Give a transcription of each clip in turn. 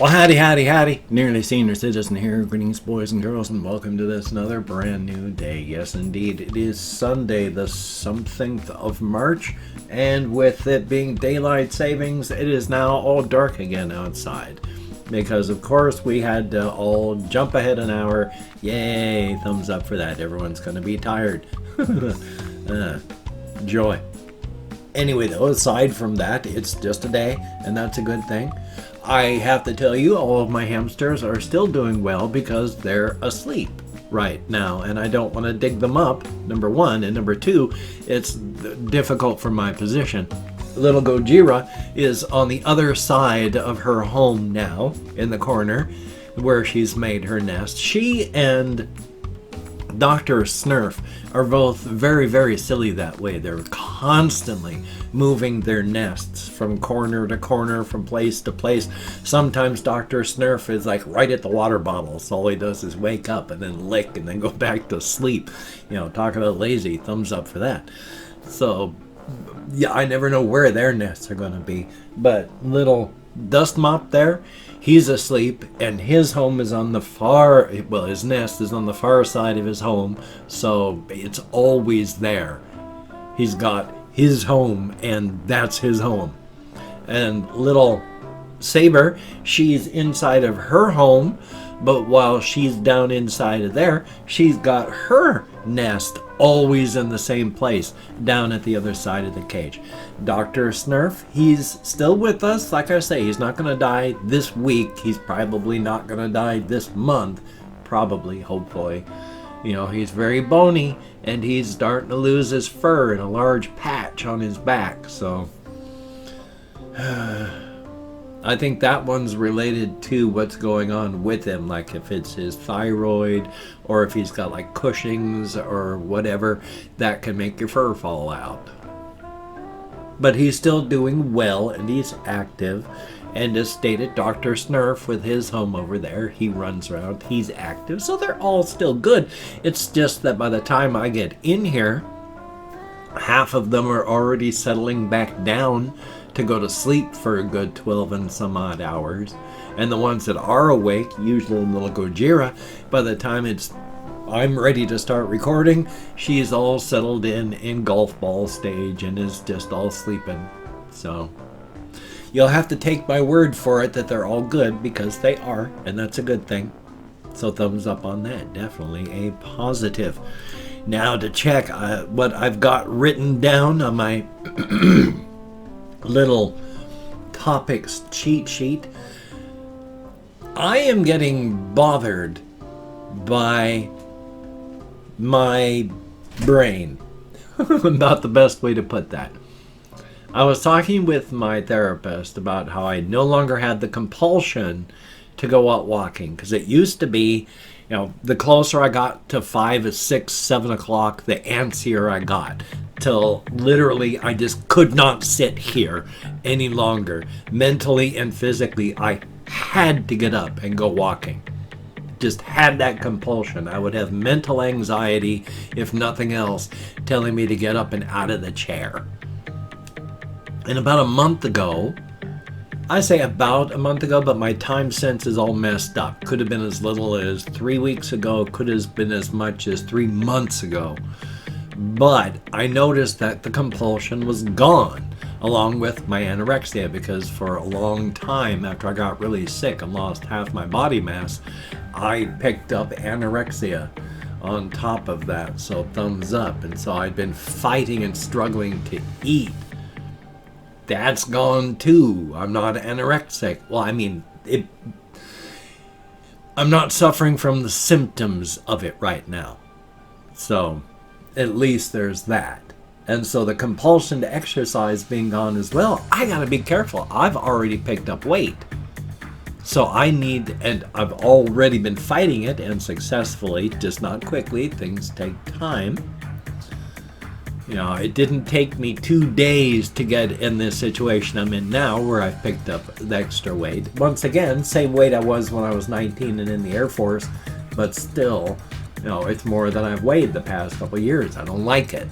Well, howdy, howdy, howdy. Nearly Senior Citizen here. Greetings, boys and girls, and welcome to this another brand new day. Yes, indeed, it is Sunday, the something of March, and with it being daylight savings, it is now all dark again outside. Because, of course, we had to all jump ahead an hour. Yay, thumbs up for that. Everyone's going to be tired. Joy. Anyway, though, aside from that, it's just a day, and that's a good thing. I have to tell you, all of my hamsters are still doing well because they're asleep right now, and I don't want to dig them up, number one, and number two, it's difficult for my position. Little Gojira is on the other side of her home now, in the corner, where she's made her nest. She and Dr. Snurf are both very, very silly that way. They're constantly moving their nests from corner to corner, from place to place. Sometimes Dr. Snurf is like right at the water bottle, so all he does is wake up and then lick and then go back to sleep. You know, talk about lazy, thumbs up for that. So, yeah, I never know where their nests are going to be. But little Dust Mop there, he's asleep, and his home is on the far, well, his nest is on the far side of his home, so it's always there. He's got his home, and that's his home. And little Saber, she's inside of her home, but while she's down inside of there, she's got her nest always in the same place, down at the other side of the cage. Dr. Snurf, he's still with us. Like I say, he's not going to die this week. He's probably not going to die this month. Probably, hopefully. You know, he's very bony, and he's starting to lose his fur and a large patch on his back, so I think that one's related to what's going on with him, like if it's his thyroid or if he's got like Cushing's or whatever, that can make your fur fall out. But he's still doing well and he's active. And as stated, Dr. Snurf with his home over there, he runs around, he's active, so they're all still good. It's just that by the time I get in here, half of them are already settling back down to go to sleep for a good 12 and some odd hours. And the ones that are awake, usually little Gojira, by the time I'm ready to start recording, she's all settled in golf ball stage and is just all sleeping. So you'll have to take my word for it that they're all good, because they are, and that's a good thing. So thumbs up on that, definitely a positive. Now to check what I've got written down on my little topics cheat sheet. I am getting bothered by my brain. Not the best way to put that. I was talking with my therapist about how I no longer had the compulsion to go out walking, because it used to be, you know, the closer I got to 5, 6, 7 o'clock, the antsier I got, till literally I just could not sit here any longer. Mentally and physically, I had to get up and go walking. Just had that compulsion. I would have mental anxiety, if nothing else, telling me to get up and out of the chair. And about a month ago, I say about a month ago, but my time sense is all messed up. Could have been as little as 3 weeks ago, could have been as much as 3 months ago. But I noticed that the compulsion was gone, along with my anorexia, because for a long time after I got really sick and lost half my body mass, I picked up anorexia on top of that, so thumbs up. And so I'd been fighting and struggling to eat. That's gone too. I'm not anorexic. Well, I mean, I'm not suffering from the symptoms of it right now. So at least there's that. And so the compulsion to exercise being gone as well, I gotta be careful. I've already picked up weight. So I need, and I've already been fighting it, and successfully, just not quickly. Things take time. You know, it didn't take me 2 days to get in this situation I'm in now, where I've picked up the extra weight. Once again, same weight I was when I was 19 and in the Air Force, but still, you know, it's more than I've weighed the past couple years. I don't like it.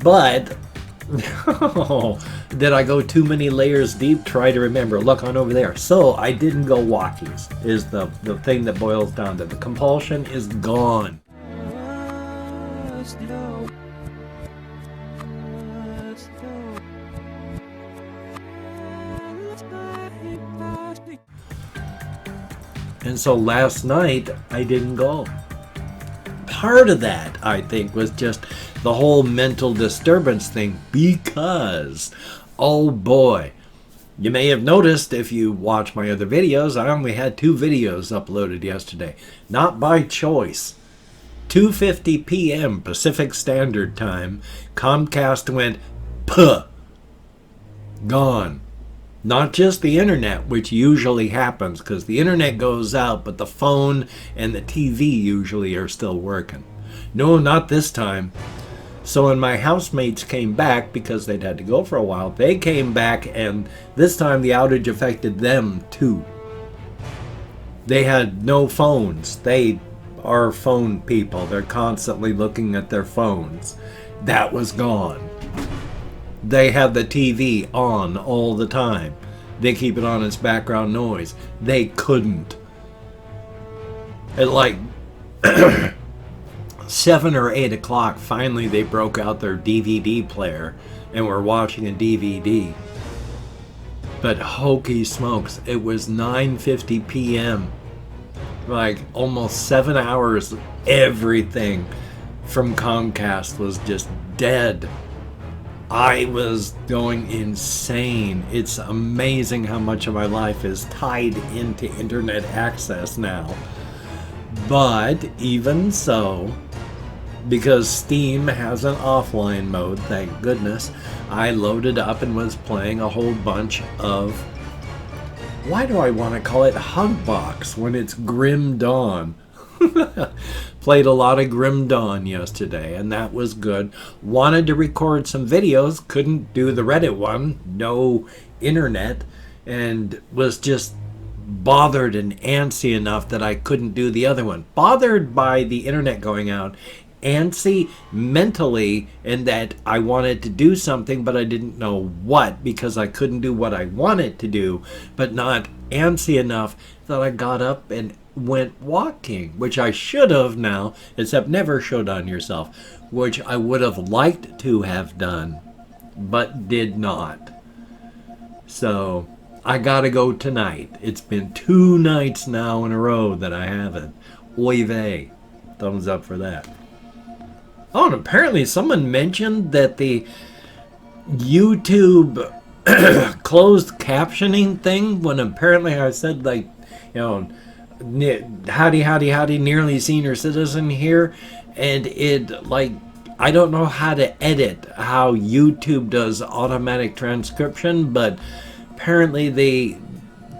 But Oh, did I go too many layers deep? Try to remember. Look on over there. So I didn't go walkies is the thing that boils down to. The compulsion is gone. And so last night I didn't go. Part of that, I think, was just the whole mental disturbance thing because, oh boy, you may have noticed if you watch my other videos, I only had 2 videos uploaded yesterday. Not by choice. 2:50 p.m. Pacific Standard Time, Comcast went, puh, gone. Not just the internet, which usually happens, because the internet goes out, but the phone and the TV usually are still working. No, not this time. So when my housemates came back, because they'd had to go for a while, they came back, and this time the outage affected them too. They had no phones. They are phone people. They're constantly looking at their phones. That was gone. They have the TV on all the time. They keep it on as background noise. They couldn't. At like 7 or 8 o'clock, finally they broke out their DVD player and were watching a DVD. But hokey smokes, it was 9:50 p.m. Like almost 7 hours, everything from Comcast was just dead. I was going insane. It's amazing how much of my life is tied into internet access now. But even so, because Steam has an offline mode, thank goodness, I loaded up and was playing a whole bunch of, why do I want to call it Hugbox when it's Grim Dawn? Played a lot of Grim Dawn yesterday, and that was good. Wanted to record some videos, couldn't do the Reddit one, no internet, and was just bothered and antsy enough that I couldn't do the other one. Bothered by the internet going out, antsy mentally in that I wanted to do something, but I didn't know what because I couldn't do what I wanted to do, but not antsy enough that I got up and went walking, which I should have now, except never showed on yourself, which I would have liked to have done, but did not. So I gotta go tonight. It's been 2 nights now in a row that I haven't. Oy vey. Thumbs up for that. Oh, and apparently someone mentioned that the YouTube closed captioning thing, when apparently I said, like, you know, howdy, nearly senior citizen here, and it, like, I don't know how to edit how YouTube does automatic transcription, but apparently the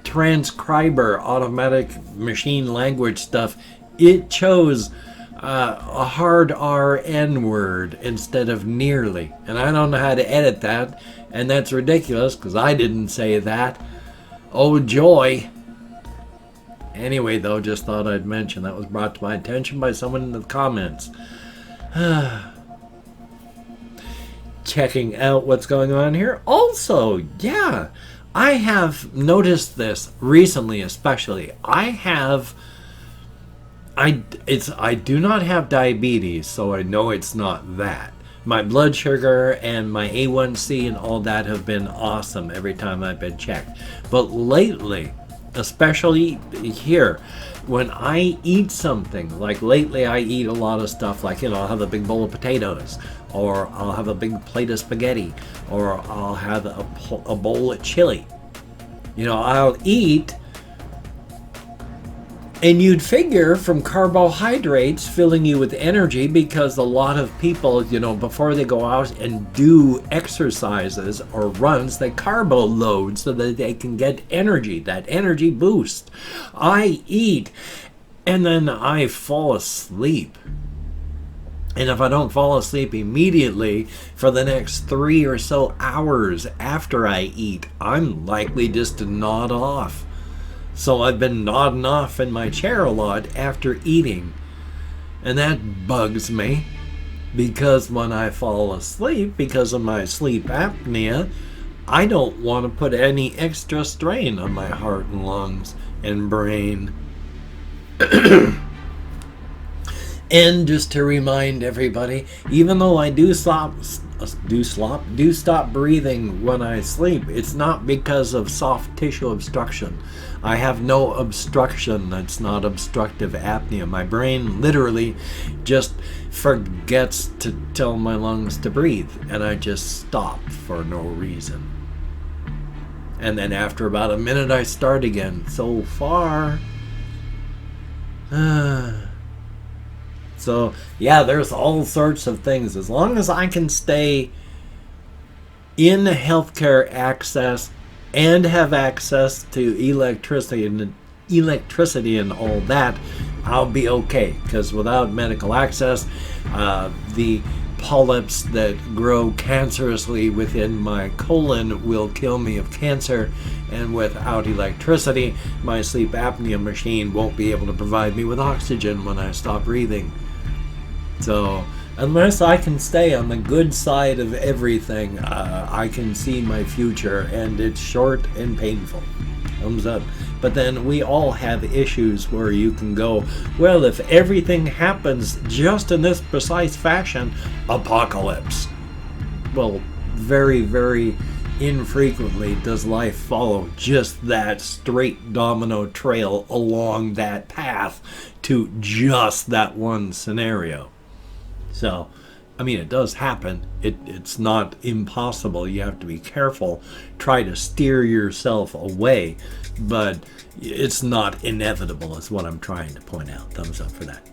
transcriber automatic machine language stuff, it chose a hard RN word instead of nearly, and I don't know how to edit that, and that's ridiculous because I didn't say that. Oh joy. Anyway, though, just thought I'd mention that was brought to my attention by someone in the comments. Checking out what's going on here. Also, yeah, I have noticed this recently, especially. I do not have diabetes, so I know it's not that. My blood sugar and my A1C and all that have been awesome every time I've been checked. But lately, especially here, when I eat something, like lately I eat a lot of stuff like, you know, I'll have a big bowl of potatoes, or I'll have a big plate of spaghetti, or I'll have a bowl of chili. You know, I'll eat, and you'd figure from carbohydrates filling you with energy, because a lot of people, you know, before they go out and do exercises or runs, they carbo load so that they can get energy, that energy boost. I eat, and then I fall asleep. And if I don't fall asleep immediately for the next 3 or so hours after I eat, I'm likely just to nod off. So I've been nodding off in my chair a lot after eating. And that bugs me. because when I fall asleep, because of my sleep apnea, I don't want to put any extra strain on my heart and lungs and brain. And just to remind everybody, even though I do stop breathing when I sleep, it's not because of soft tissue obstruction. I have no obstruction that's not obstructive apnea. My brain literally just forgets to tell my lungs to breathe, and I just stop for no reason. And then after about a minute I start again. So far, so yeah, there's all sorts of things. As long as I can stay in healthcare access and have access to electricity and all that, I'll be okay. Because without medical access, the polyps that grow cancerously within my colon will kill me of cancer, and without electricity, my sleep apnea machine won't be able to provide me with oxygen when I stop breathing. So unless I can stay on the good side of everything, I can see my future, and it's short and painful. Thumbs up. But then we all have issues where you can go, well, if everything happens just in this precise fashion, apocalypse. Well, very, very infrequently does life follow just that straight domino trail along that path to just that one scenario. So, I mean, it does happen. It's not impossible. You have to be careful. Try to steer yourself away. But it's not inevitable is what I'm trying to point out. Thumbs up for that.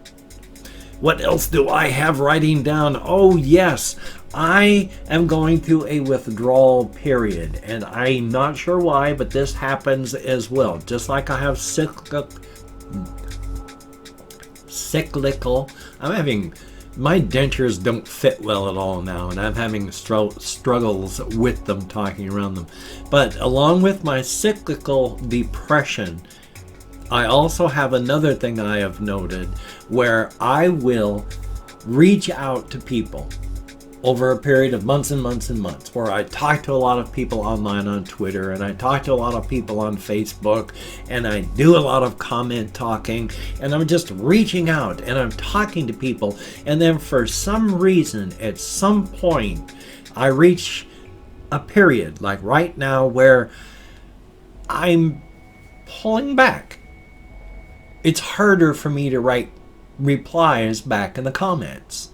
What else do I have writing down? Oh, yes. I am going through a withdrawal period. And I'm not sure why, but this happens as well. Just like I have cyclical. My dentures don't fit well at all now, and I'm having struggles with them, talking around them. But along with my cyclical depression, I also have another thing I have noted where I will reach out to people over a period of months and months and months, where I talk to a lot of people online on Twitter, and I talk to a lot of people on Facebook, and I do a lot of comment talking, and I'm just reaching out and I'm talking to people, and then for some reason at some point I reach a period like right now where I'm pulling back. It's harder for me to write replies back in the comments.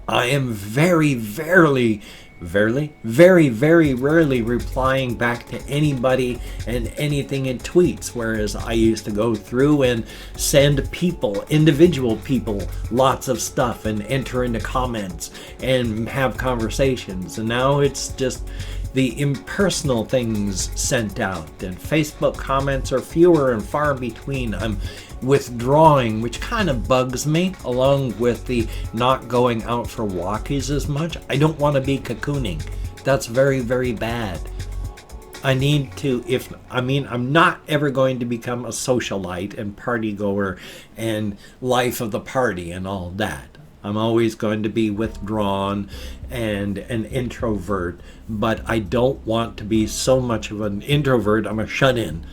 I am very, very rarely replying back to anybody and anything in tweets, whereas I used to go through and send people, individual people, lots of stuff and enter into comments and have conversations. And now it's just the impersonal things sent out, and Facebook comments are fewer and far between. I'm withdrawing, which kind of bugs me, along with the not going out for walkies as much. I don't want to be cocooning. That's very, very bad. I need to, I'm not ever going to become a socialite and party goer and life of the party and all that. I'm always going to be withdrawn and an introvert, but I don't want to be so much of an introvert. I'm a shut-in.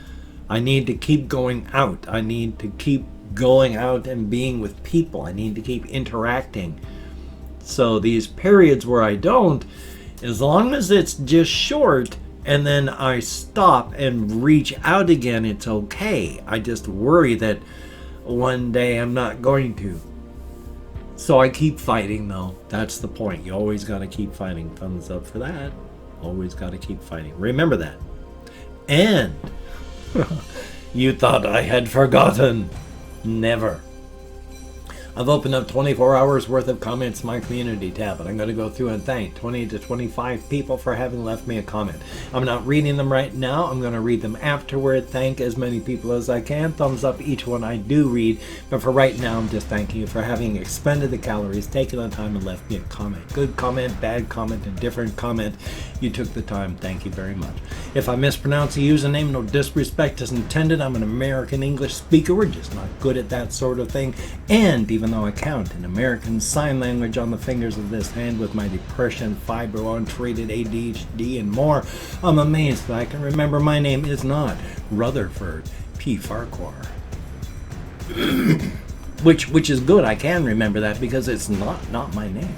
I need to keep going out. I need to keep going out and being with people. I need to keep interacting. So these periods where I don't, as long as it's just short and then I stop and reach out again, it's okay. I just worry that one day I'm not going to. So I keep fighting, though. That's the point. You always got to keep fighting. Thumbs up for that. Always got to keep fighting. Remember that. And you thought I had forgotten. Never. I've opened up 24 hours worth of comments in my community tab, and I'm going to go through and thank 20 to 25 people for having left me a comment. I'm not reading them right now. I'm going to read them afterward. Thank as many people as I can. Thumbs up each one I do read. But for right now, I'm just thanking you for having expended the calories, taken the time, and left me a comment. Good comment, bad comment, indifferent comment. You took the time. Thank you very much. If I mispronounce a username, no disrespect is intended. I'm an American English speaker. We're just not good at that sort of thing. And even even though I count in American Sign Language on the fingers of this hand with my depression, fibro, untreated ADHD, and more. I'm amazed that I can remember my name is not Rutherford P. Farquhar. which is good. I can remember that because it's not my name.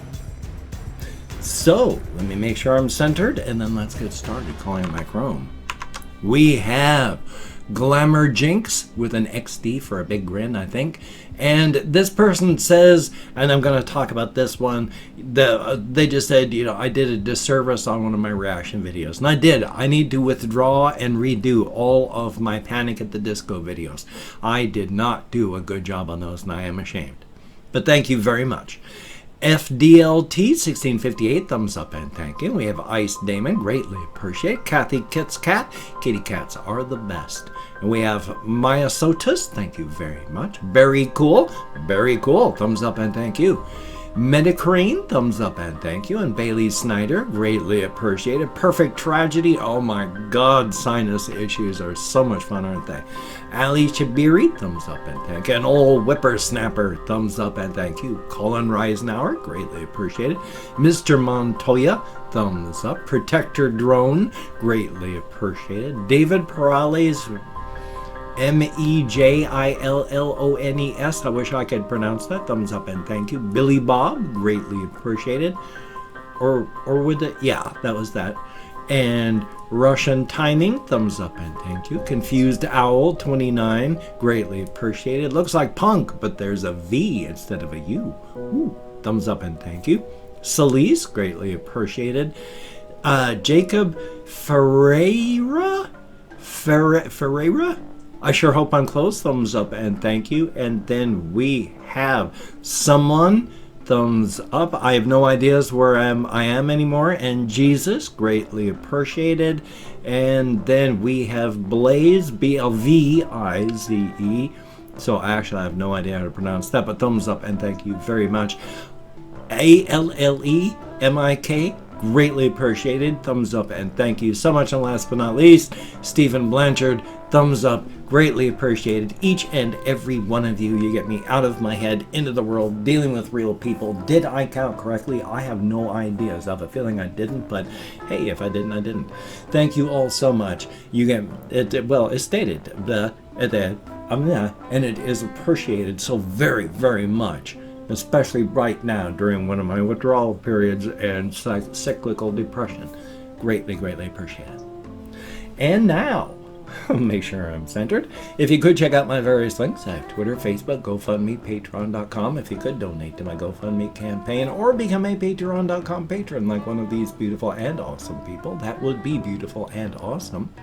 So, let me make sure I'm centered, and then let's get started calling my Chrome. We have Glamour Jinx with an XD for a big grin, I think. And this person says, and I'm going to talk about this one, they just said, I did a disservice on one of my reaction videos. And I did. I need to withdraw and redo all of my Panic at the Disco videos. I did not do a good job on those, and I am ashamed. But thank you very much. FDLT 1658, thumbs up and thank you. We have Ice Damon, greatly appreciate. Kathy Kit's Cat, kitty cats are the best. And we have Maya Sotus, thank you very much. Very cool, thumbs up and thank you. Medicrine, thumbs up and thank you. And Bailey Snyder, greatly appreciated. Perfect Tragedy, oh my god, sinus issues are so much fun, aren't they? Ali Chabiri, thumbs up and thank you. And Old Whippersnapper, thumbs up and thank you. Colin Reisenauer, greatly appreciated. Mr. Montoya, thumbs up. Protector Drone, greatly appreciated. David Perales, MEJILLONES, I wish I could pronounce that, thumbs up and thank you. Billy Bob, greatly appreciated. Or would it, yeah, that was that. And Russian Timing, thumbs up and thank you. Confused Owl 29, greatly appreciated. Looks like punk, but there's a V instead of a U. Ooh, thumbs up and thank you. Celise, greatly appreciated. Jacob Ferreira? I sure hope I'm close. Thumbs up and thank you. And then we have someone, thumbs up. I have no ideas where I am anymore. And Jesus, greatly appreciated. And then we have Blaze, BLVIZE. So actually I have no idea how to pronounce that, but thumbs up and thank you very much. ALLEMIK, greatly appreciated. Thumbs up and thank you so much. And last but not least, Stephen Blanchard, thumbs up, greatly appreciated. Each and every one of you, you get me out of my head, into the world, dealing with real people. Did I count correctly? I have no ideas. I have a feeling I didn't, but hey, if I didn't, I didn't. Thank you all so much. You get it, well, it's stated, and it is appreciated so very, very much, especially right now during one of my withdrawal periods and cyclical depression. Greatly, greatly appreciated. And now, make sure I'm centered. If you could check out my various links, I have Twitter, Facebook, GoFundMe, Patreon.com. If you could donate to my GoFundMe campaign or become a Patreon.com patron like one of these beautiful and awesome people, that would be beautiful and awesome.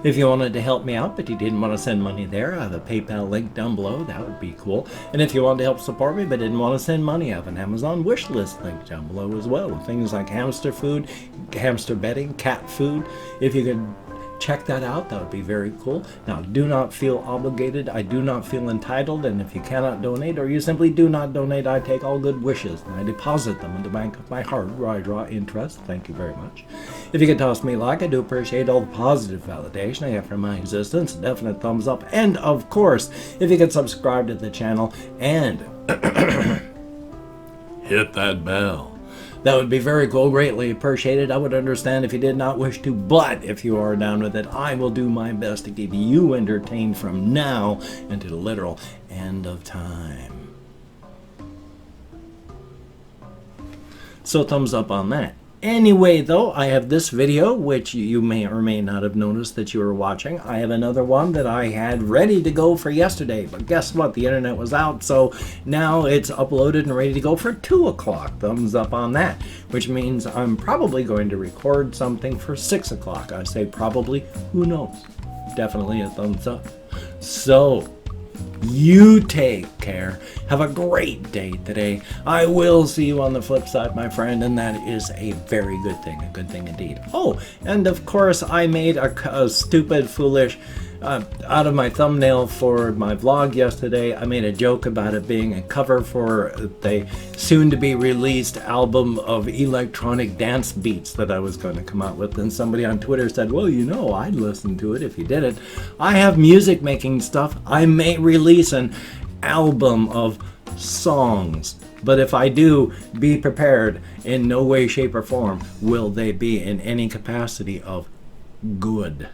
If you wanted to help me out, but you didn't want to send money there, I have a PayPal link down below. That would be cool. And if you wanted to help support me, but didn't want to send money, I have an Amazon wish list link down below as well. Things like hamster food, hamster bedding, cat food. If you could check that out, that would be very cool. Now, do not feel obligated. I do not feel entitled. And if you cannot donate, or you simply do not donate, I take all good wishes and I deposit them in the bank of my heart where I draw interest. Thank you very much. If you could toss me a like, I do appreciate all the positive validation I have for my existence. Definite thumbs up. And of course, if you could subscribe to the channel and hit that bell. That would be very cool, greatly appreciated. I would understand if you did not wish to, but if you are down with it, I will do my best to keep you entertained from now until the literal end of time. So thumbs up on that. Anyway, though, I have this video, which you may or may not have noticed that you were watching. I have another one that I had ready to go for yesterday, but guess what? The internet was out, so now it's uploaded and ready to go for 2 o'clock. Thumbs up on that, which means I'm probably going to record something for 6 o'clock. I say probably, who knows? Definitely a thumbs up. So, you take care. Have a great day today. I will see you on the flip side, my friend, and that is a very good thing indeed. Oh, and of course, I made a stupid, foolish, out of my thumbnail for my vlog yesterday, I made a joke about it being a cover for the soon-to-be released album of electronic dance beats that I was going to come out with, and somebody on Twitter said, well, you know, I'd listen to it if you did it. I have music making stuff. I may release an album of songs. But if I do, be prepared. In no way, shape, or form will they be in any capacity of good.